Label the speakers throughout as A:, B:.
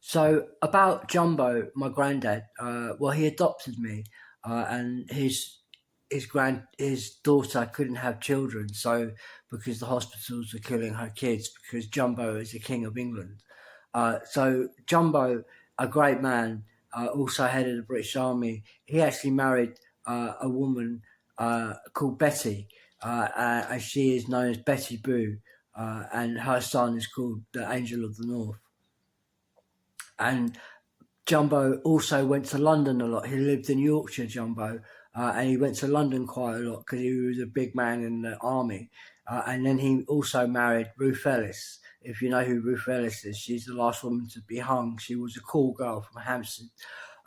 A: So about Jumbo, my granddad, well, he adopted me, and his daughter couldn't have children, so because the hospitals were killing her kids, because Jumbo is the king of England. So Jumbo, a great man, also head of the British Army. He actually married a woman called Betty, and she is known as Betty Boo, and her son is called the Angel of the North. And Jumbo also went to London a lot. He lived in Yorkshire, Jumbo, and he went to London quite a lot because he was a big man in the army. And then he also married Ruth Ellis. If you know who Ruth Ellis is, she's the last woman to be hung. She was a cool girl from Hampstead,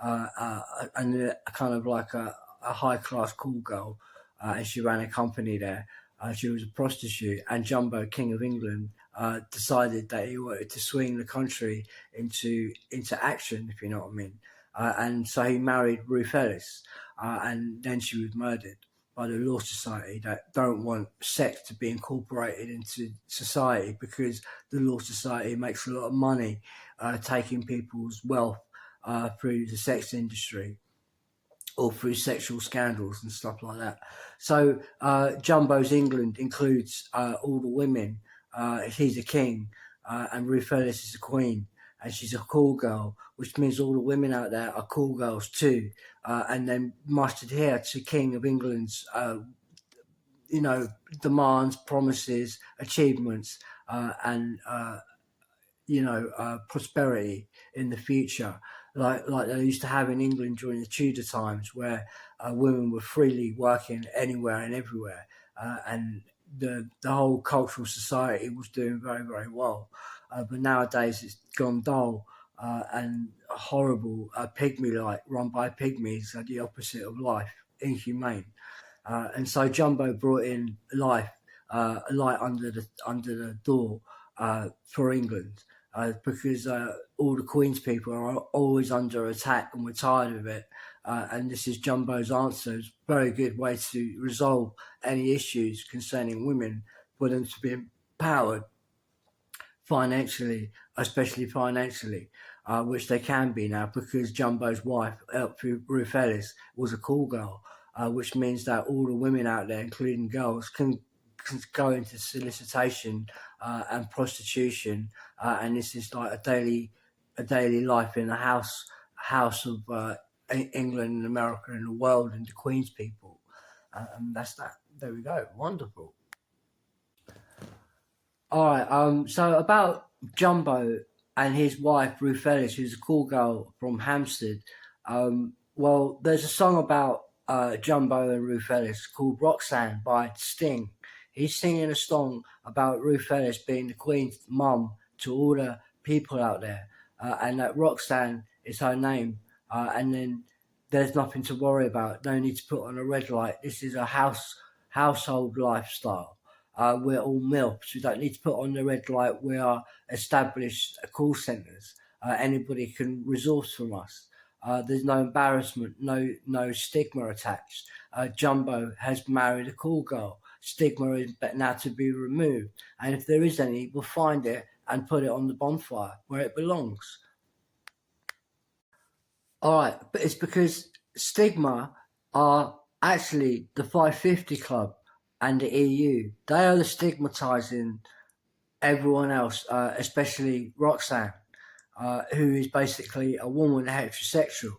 A: and kind of like a high class cool girl, and she ran a company there. She was a prostitute, and Jumbo, King of England, decided that he wanted to swing the country into action, if you know what I mean. And so he married Ruth Ellis, and then she was murdered by the Law Society that don't want sex to be incorporated into society because the Law Society makes a lot of money taking people's wealth through the sex industry or through sexual scandals and stuff like that. So Jumbo's England includes all the women. He's a king, and Ruth Ellis is a queen, and she's a cool girl, which means all the women out there are cool girls too. And then mustered here to King of England's, demands, promises, achievements, and prosperity in the future, like they used to have in England during the Tudor times, where women were freely working anywhere and everywhere, and the whole cultural society was doing very very well. But nowadays it's gone dull. And horrible, pygmy like, run by pygmies, are the opposite of life, inhumane. And so Jumbo brought in life, a light under the door for England, because all the Queen's people are always under attack and we're tired of it. And this is Jumbo's answer. It's a very good way to resolve any issues concerning women, for them to be empowered financially, especially financially, which they can be now because Jumbo's wife, Ruth Ellis, was a cool girl, which means that all the women out there, including girls, can go into solicitation and prostitution, and this is like a daily life in a house of England and America and the world and the Queen's people, and that's that. There we go. Wonderful. All right. So about Jumbo and his wife Ruth Ellis, who's a cool girl from Hampstead. Well, there's a song about Jumbo and Ruth Ellis called "Roxanne" by Sting. He's singing a song about Ruth Ellis being the Queen's mum to all the people out there, and that Roxanne is her name. And then there's nothing to worry about. No need to put on a red light. This is a household lifestyle. We're all MILFs. We don't need to put on the red light. We are established call centres. Anybody can resource from us. There's no embarrassment, no stigma attached. Jumbo has married a cool girl. Stigma is now to be removed. And if there is any, we'll find it and put it on the bonfire where it belongs. All right, but it's because stigma are actually the 550 Club and the EU. They are the stigmatising everyone else, especially Roxanne, who is basically a woman heterosexual.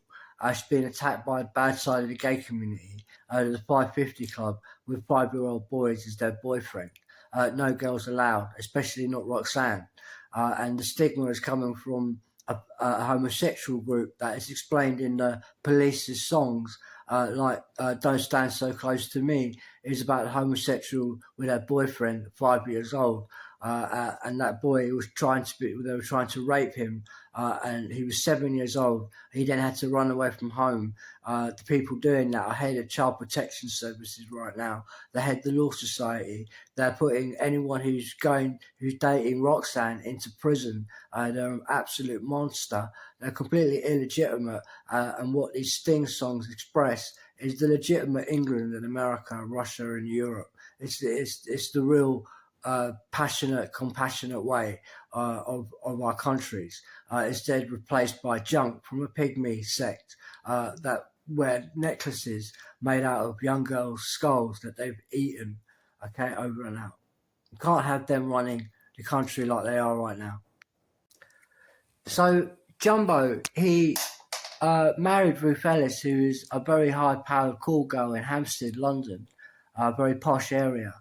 A: She's been attacked by the bad side of the gay community, the 550 Club, with 5-year-old boys as their boyfriend. No girls allowed, especially not Roxanne. And the stigma is coming from a homosexual group that is explained in the Police's songs, like "Don't Stand So Close to Me" is about a homosexual with her boyfriend, 5 years old, and that boy was they were trying to rape him, and he was 7 years old. He then had to run away from home. The people doing that are head of Child Protection Services right now. They head the Law Society. They're putting anyone who's dating Roxanne into prison. They're an absolute monster. They're completely illegitimate. And what these Sting songs express is the legitimate England and America, Russia and Europe. It's the real passionate, compassionate way of our countries, instead replaced by junk from a pygmy sect that wear necklaces made out of young girls' skulls that they've eaten, okay, over and out. You can't have them running the country like they are right now. So Jumbo, he married Ruth Ellis, who is a very high-powered call girl in Hampstead, London, a very posh area.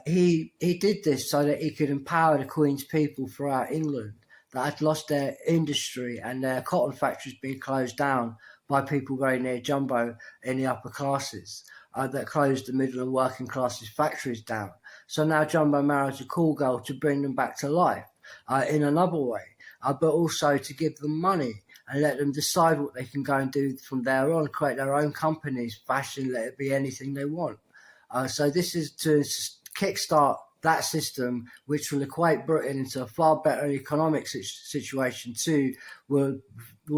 A: He did this so that he could empower the Queen's people throughout England that had lost their industry and their cotton factories being closed down by people very near Jumbo in the upper classes that closed the middle and working classes factories down. So now Jumbo married a call girl to bring them back to life in another way, but also to give them money and let them decide what they can go and do from there on, create their own companies, fashion, let it be anything they want. So this is to kickstart that system, which will equate Britain into a far better economic situation too, will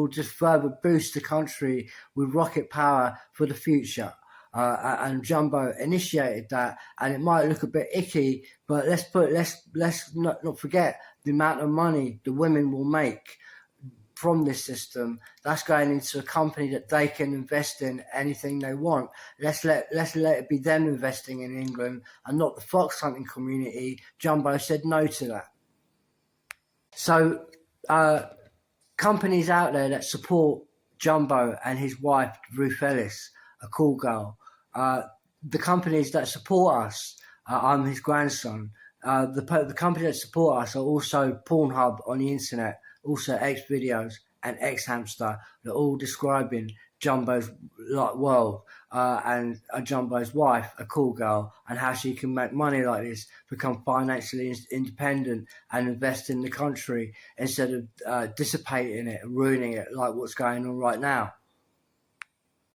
A: just further boost the country with rocket power for the future. And Jumbo initiated that, and it might look a bit icky, but let's not forget the amount of money the women will make from this system. That's going into a company that they can invest in anything they want. Let's let it be them investing in England and not the fox hunting community. Jumbo said no to that. So companies out there that support Jumbo and his wife Ruth Ellis, a cool girl, the companies that support us, I'm his grandson. The companies that support us are also Pornhub on the internet, also X Videos and X Hamster. They're all describing Jumbo's world and Jumbo's wife, a cool girl, and how she can make money like this, become financially independent and invest in the country instead of dissipating it and ruining it like what's going on right now.